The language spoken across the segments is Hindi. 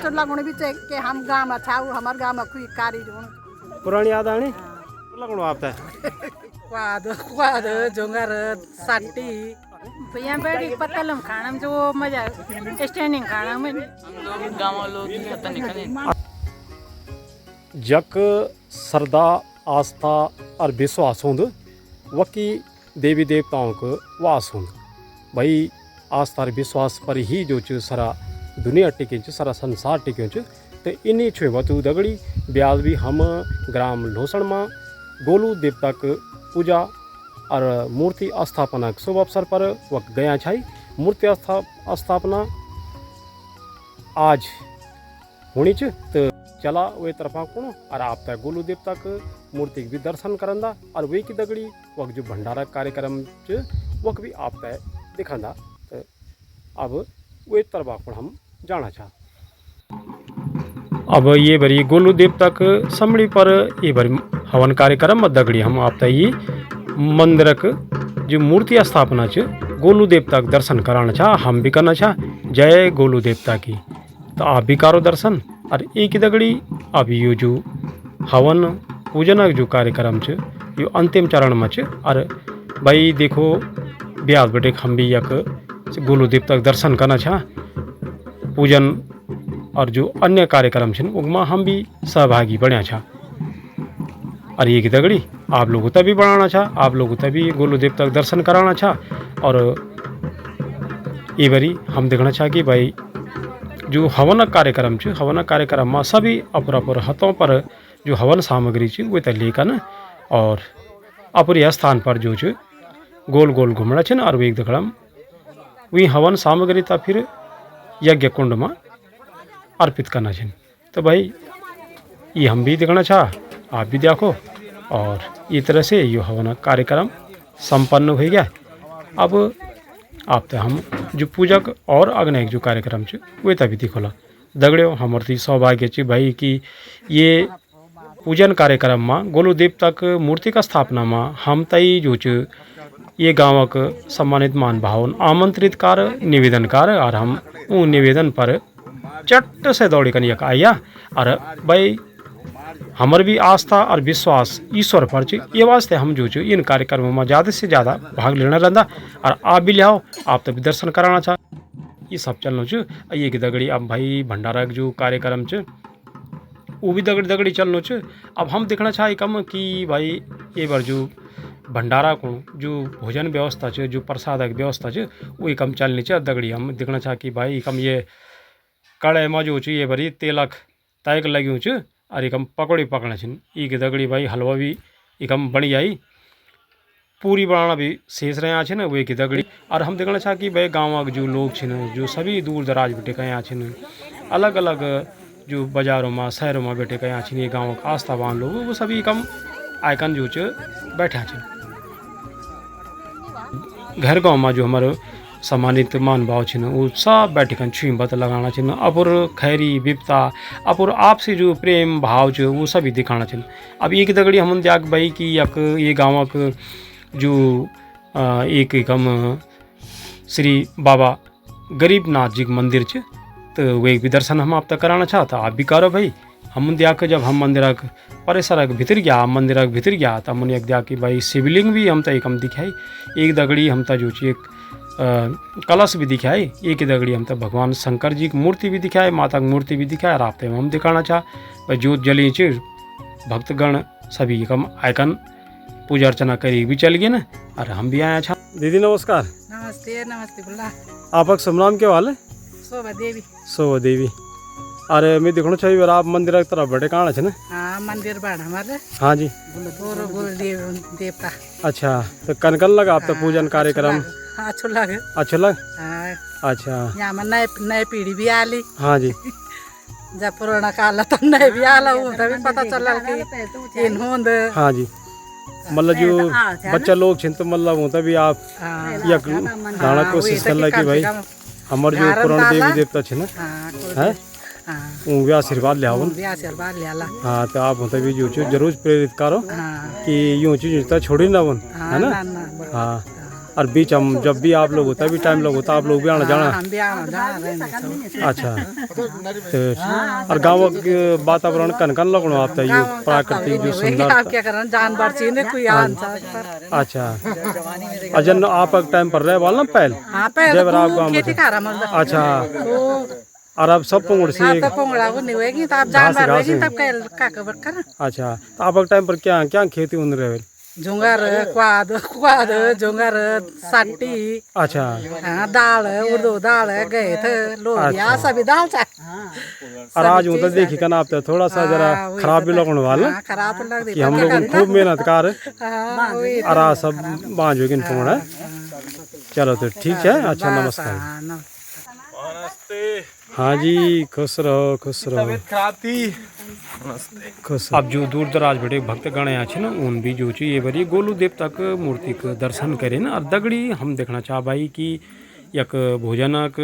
तो लगने भी चाहिए कि हम गाँव में था हमारे गाँव में कोई कारी जो पुरानी याद आनी लगनो आपता क्वाद जोंगर साटी भैया बैठी पतलम खाना में जो मजा स्टैंडिंग खाना में गाँव लोग पता नहीं जक श्रद्धा आस्था और विश्वास होंद वकी देवी देवताओं को वास होंद भाई आस्था और विश्वास पर ही जो सारा दुनिया टिके सारा संसार टिके तो इन्हीं छुए वतु दगड़ी ब्याज भी हम ग्राम लोसण में गोलू देवता के पूजा और मूर्ति स्थापना के शुभ अवसर पर वक्त गया छाई मूर्ति स्थापना आज होनी च तो चला वे तरफा को और आप तक गोलू देवता के मूर्ति के भी दर्शन करंदा और वे की दगड़ी वक्त जो भंडारा कार्यक्रम च वक्त भी आप तक दिखांदा तो अब वे तरफा को हम जाना चाह अब ये बरी गोलू देवता के समड़ी पर ये बरी हवन कार्यक्रम दगड़ी हम आप तक ये मंदिर के जो मूर्ति स्थापना च गोलू देवता के दर्शन कराना चाह हम भी करना चाह जय गोलू देवता की तो आप भी करो दर्शन और एक ही दगड़ी अब यो जो हवन पूजन जो कार्यक्रम च यो अंतिम चरण में च और भाई देखो ब्याज बेटे हम भी यक गोलू देवता के दर्शन करना चाह पूजन और जो अन्य कार्यक्रम छन उनमें हम भी सहभागी बना छा और ये की दगड़ी आप लोगों तभी बढ़ाना चाह आप लोगों तभी गोलू देवता के दर्शन कराना चाह और ये बारी हम देखना चाह कि भाई जो हवन कार्यक्रम च हवन कार्यक्रम में सभी अपर हाथों पर जो हवन सामग्री च वो लेकर न और अपने स्थान पर जो च गोल गोल घूमना छन और एक दखड़म वही हवन सामग्री था फिर यज्ञ कुंड में अर्पित करना चाहिए तो भाई ये हम भी देखना चाह आप भी देखो और इस तरह से ये हवन कार्यक्रम संपन्न हो गया। अब आप तो हम जो पूजक और अग्नि जो कार्यक्रम च वे तभी दिखोला दगड़ो हमारे सौभाग्य च भाई कि ये पूजन कार्यक्रम में गोलू देवता के मूर्ति का स्थापना में हम तई जो च ये गाँव के सम्मानित मान भावन आमंत्रित कार निवेदन कार और हम उन निवेदन पर चट से दौड़ी कर यक आया और भाई हमारे भी आस्था और विश्वास ईश्वर पर ये वास्ते हम जो इन कार्यक्रमों में ज़्यादा से ज़्यादा भाग लेना रहता और आप भी लियाओ आप तभी दर्शन कराना चाह ये सब चलना च ये की दगड़ी अब भाई भंडारा जो कार्यक्रम च वो भी दगड़ी दगड़ी चलना च अब हम देखना चाह कम कि भाई ये बार जो भंडारा को जो भोजन व्यवस्था च जो प्रसादक व्यवस्था च वो कम चलनी च दगड़ी हम देखना चाह कि भाई कम ये कड़े में जो ये भरी तेलक तयक लग्यूँ च और एकम पकौड़ी पकना छिन ई के दगड़ी भाई हलवा भी एकम बनी आई पूरी बनाना भी शेष रहे छिन वे की दगड़ी और हम देखना चाह कि भाई गाँव के जो लोग छिन जो सभी दूर दराज बेटे कहाँ छिन अलग अलग जो बाजारों में शहरों में बेटे कहाँ छिन ये गाँव का आस्थावान लोग वो सभी कम आइकन जो बैठा छिन घर गाँव में जो हमारे सम्मानित मान भाव छिन वो सब बैठिकन छुई बत लगाना छिन अपुर खैरी विपता अपुर आपसे जो प्रेम भाव जो वो सभी दिखाना छिन। अब एक दगड़ी हम त्याग भाई कि यक ये गाँव के जो एक कम श्री बाबा गरीबनाथ जी मंदिर च तो वे भी दर्शन हम आप तक कराना चाहता आप भी करो भाई हम दिया जब हम मंदिर परिसर भीतर गया मंदिर भीतर गया तब मन एक दिया कि भाई शिवलिंग भी हम तक हम दिखाई एक दगड़ी हम तक जो एक कलश भी दिखाए एक ही दगड़ी हम तक भगवान शंकर जी की मूर्ति भी दिखाए माता की मूर्ति भी दिखाए रास्ते में हम दिखाना चाह भाई जोत जली च भक्तगण सभी कम आइकन पूजा अर्चना करी भी चल गए ना और हम भी आया छा। दीदी नमस्कार। नमस्ते नमस्ते बोला आपका शुभ नाम क्या वाल है? शोभा देवी। शोभा देवी। अरे मैं देखना चाहिए आप मंदिर की तरफ बैठे कहाँ है? हाँ मंदिर बाढ़ हमारे। हाँ जी गोल देवता। अच्छा तो कनकन लगा आप तक पूजन कार्यक्रम अच्छा लगे। अच्छा लग अच्छा यहाँ में नए पीढ़ी भी आली। हाँ जी जब पुराना काल तो नए भी आला वो तभी पता चला कि इन्होंने हाँ जी मतलब जो बच्चा लोग छिन तो मतलब होता भी आप या गाना कोशिश कर ला कि भाई हमारे जो पुराने देवी देवता छिन है भी आशीर्वाद ले हाँ तो आप होता भी जो जरूर प्रेरित करो कि यूँ चीज छोड़ी ना बन है ना हाँ और बीच हम जब भी आप लोग होता है भी टाइम लोग होता आप लोग भी आना जाना। हम भी आना जाना रहने छो। अच्छा तो और गाँव के वातावरण कन कन लगनो आप यो प्राकृतिक जो सुंदर। आप क्या करन जानवर चीने कोई आन पर। अच्छा अजन आप टाइम पर रहे वाला पहल। हां पहले जब आप गाँव खेती कर मतलब। अच्छा और अब सब पोंगड़ से तो पोंगड़ा को नहीं होगी तो आप जानवर होगी तब का कवर कर। अच्छा तो आप टाइम पर क्या क्या खेती उन रहे झुंगर क्वाद क्वाद झुंगर साटी। अच्छा हाँ दाल उर्दू दाल गए थे लोबिया सभी दाल चा। और आज मतलब देखी करना आप थोड़ा सा जरा खराब भी लगने वाला खराब तो लग कि हम लोग खूब मेहनत कर रही। और आज सब बांझ होगी पोंगड़ा। चलो तो ठीक है। अच्छा नमस्कार। हाँ जी खुश रहो खुश रहो। खुश अब जो दूर दराज बैठे भक्तगण यहाँ छे ना उन भी जो ये बड़ी गोलू देवता के मूर्ति के दर्शन करे ना और दगड़ी हम देखना चाह भाई कि एक भोजनक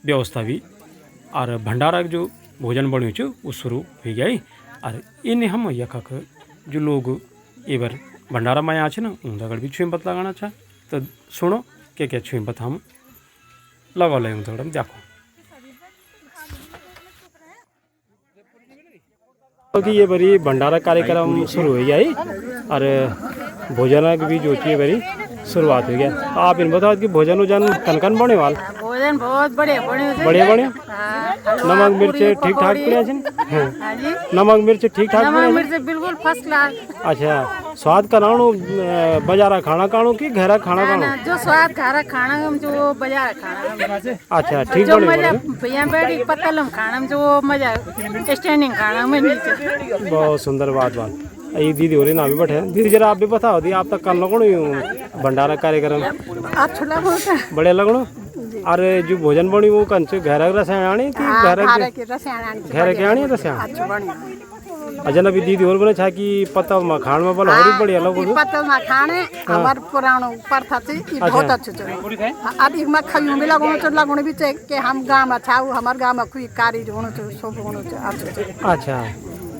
व्यवस्था भी और भंडारा जो भोजन बनो छे वो शुरू हो गया और इन हम यख जो लोग ये बार भंडारा में यहाँ छे ना उन दगड़ भी छुई पत लगाना चाह तो सुनो क्या क्या छुई पत हम लगा ले थोड़ा देखो कि ये बड़ी भंडारा कार्यक्रम शुरू हो गया और भोजन भी जो चाहिए बड़ी शुरुआत हो गया। आप इन बताओ कि भोजन उजन कनकन बने वाल भोजन बहुत बढ़िया बढ़िया बढ़िया नमक मिर्च ठीक ठाक पड़े नमक मिर्च ठीक ठाक नमक मिर्च बिल्कुल फर्स्ट क्लास। अच्छा स्वाद कराणो बाजारा खाना काणो कि घरा खाना काणो जो स्वाद घरा खाना जो बाजार खाना। अच्छा ठीक जो बढ़िया मजा भैया बैठी पतलम खाना में जो मजा स्टैंडिंग खाना में नीचे। बहुत सुंदर बात ये दीदी हो रही ना भी बैठे दीदी जरा आप भी बताओ दी आप तक कल लगो भंडारा कार्यक्रम अच्छा लगो बढ़िया लगनो। अरे जो भोजन बनी वो कंचे घर रसायन कि घर के आनी रसायन अजन अभी दीदी और बने छा कि पत्ता मखान में बोला बड़ी बढ़िया लगो पत्ता मखाने हमार पुरानो प्रथा थी ई बहुत अच्छे छे। आदि में खयू भी लगोण भी छे कि हम गांव में छाऊ हमार गांव में कोई कारी होनो छे सब होनो छे। अच्छा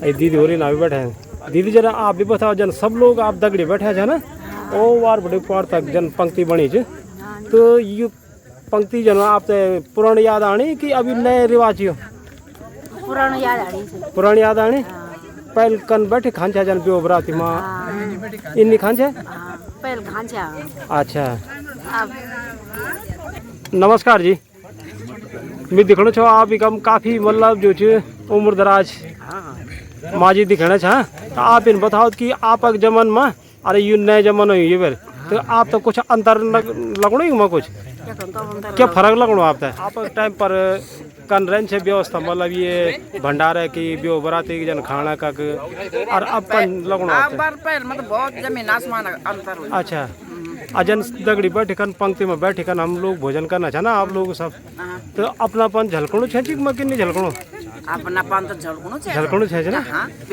ये दीदी हो रही ना भी बैठे दीदी जरा आप भी बताओ जन सब लोग आप दगड़ी बैठे है ना ओ वार बड़े पार तक जन पंक्ति बनी छे तो ये पंक्ति जन आप पुरानी याद आनी कि अभी नए रिवाज हो पुरानी याद आनी पहल कन बैठे खांचा जन बियो बराती माँ इन्नी खांचा पहल खांचा। अच्छा नमस्कार जी मैं दिखना छो आप कम काफी मतलब जो छे उम्र दराज माजी दिखना छा तो आप इन बताओ कि आप जमन में अरे ये नए जमन हो ये बेर तो आप तो कुछ अंतर लगनो कुछ क्या फर्क लगनो आप टाइम पर कन रन से व्यवस्था मतलब ये भंडारे की बियो बराती की जन खाना का और अब कन लगनो मतलब बहुत जमीन आसमान अंतर। अच्छा अजन दगड़ी बैठे कन पंक्ति में बैठे कन हम लोग भोजन करना चाह ना आप लोग सब तो अपनापन झलकणो छे कि मैं किन्नी झलकणो अपनापन तो झलकणो छे ना।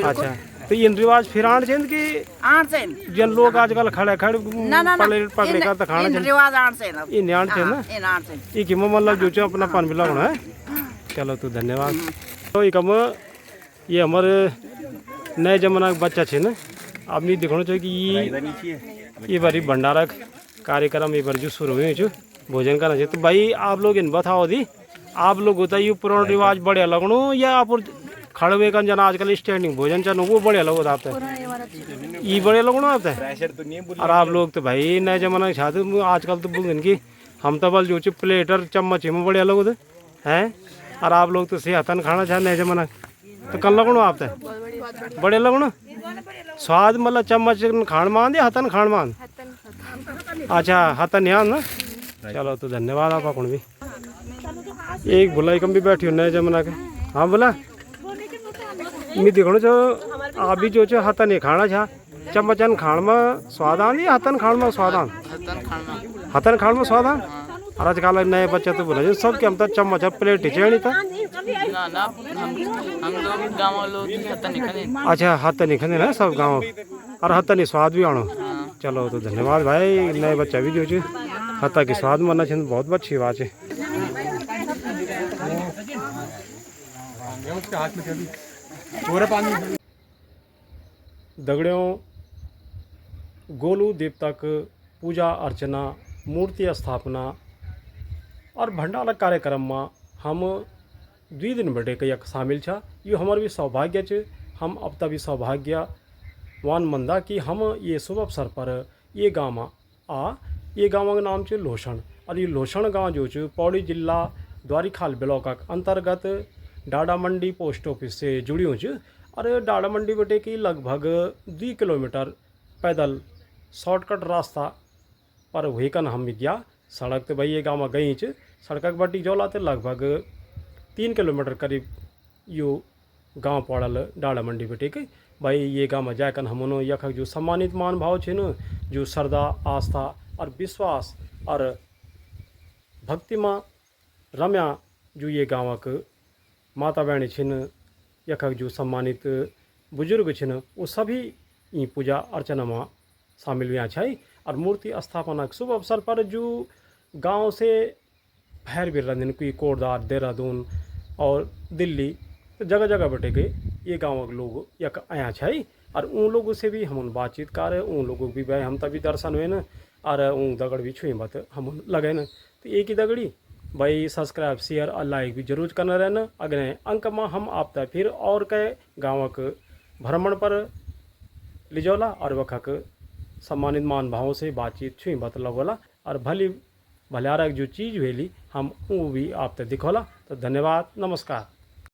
अच्छा तो इन रिवाज फिर आण छे कि आण छे जन लोग आजकल खड़े खड़े पकड़े कर खाना छे रिवाज आण छे ना इन आण छे ना इन आण छे ई कि मतलब जो छे अपनापन भी लगणो है। चलो तो धन्यवाद। तो ई कम ये हमारे नए जमाना के बच्चा छे ना आप नहीं देखना चाहिए कि ये बारी भंडारा कार्यक्रम ये बार जो शुरू हुए छो भोजन करना चाहिए तो भाई आप लोग इन बताओ दी आप लोग होता है ये पुराना रिवाज बढ़िया लगनो या आप खड़वे का जना आजकल स्टैंडिंग भोजन चलो वो बढ़िया लगो आप ये बढ़िया लगनो आप और आप लोग तो भाई नए जमाना के छात्र आजकल तो बोल की हम तो बल जो प्लेटर चम्मच में बढ़िया लगो थे हैं और आप लोग तो से हथन खाना चाह नए जमाना तो कल लगनो आप बढ़िया लगनो स्वाद मतलब चम्मच खान मान या हथन खान मान अच्छा हथन यहाँ ना। चलो तो धन्यवाद आप भी एक बुलाई कम भी बैठी हो नए जमाना के। हाँ बोला मैं देखो जो आप भी जो हथन नहीं खाना छा चम्मचन खान में स्वाद आन या हथन खान में स्वाद आन हथन खान में स्वाद आन और आजकल नए बच्चे तो बोला सब के हम तो चम्मच प्लेट टीचे था ना हम लोग गाँव लोग हतन निकले। अच्छा हथन नहीं खाने ना सब गाँव और हथन नहीं स्वाद भी आनो। चलो तो धन्यवाद भाई नए बच्चा भी जो हता की स्वाद मानना चाहिए बहुत अच्छी बात है। दगड़ियों गोलू देवता का पूजा अर्चना मूर्ति स्थापना और भंडारा कार्यक्रम में हम 2 दिन बैठे के यक शामिल छा। यो हमार भी सौभाग्य च। हम अब तभी सौभाग्यवान मंदा कि हम ये शुभ अवसर पर ये गाँव में ये गाँव का नाम च लोहसण। और ये लोहसण गाँव जो च पौड़ी जिला द्वारीखाल ब्लॉक अंतर्गत डाडा मंडी पोस्ट ऑफिस से जुड़ियों च। और डाडा मंडी बटे की लगभग 2 किलोमीटर पैदल शॉर्टकट रास्ता पर हुईकन हम गया। सड़क तो भाई ये गाँव में गई च। सड़क बटी जोला तो लगभग 3 किलोमीटर करीब यो गाँव पड़ल डाडा मंडी बटे के। भाई ये गाँव में जाकर हम यख जो सम्मानित मान भाव छिन, जो श्रद्धा आस्था और विश्वास और भक्ति में रम्या जो ये गाँव के माता बहन छिन, यख जो सम्मानित बुजुर्ग छिन, वो सभी ये पूजा अर्चना में शामिल हुआ छै। और मूर्ति स्थापना के शुभ अवसर पर जो गांव से बाहर भी रहने कोई कोटद्वार, देहरादून और दिल्ली तो जगह जगह बैठे गए ये गाँव के लोग यक आया छै। और उन लोगों से भी हम बातचीत कर उन लोगों भी भाई हम तभी दर्शन हुए न। और उन दगड़ भी छुए मत हम लगे न। तो एक ही दगड़ी भाई सब्सक्राइब शेयर और लाइक भी जरूर करना रहना। अगले अंक में हम आपता फिर और के गाँव के भ्रमण पर लिजोला और वख सम्मानित मान भावों से बातचीत छुई बात लगोला। और भली भल्यारक जो चीज़ हुई हम वो भी आप तक दिखोला। तो धन्यवाद, नमस्कार।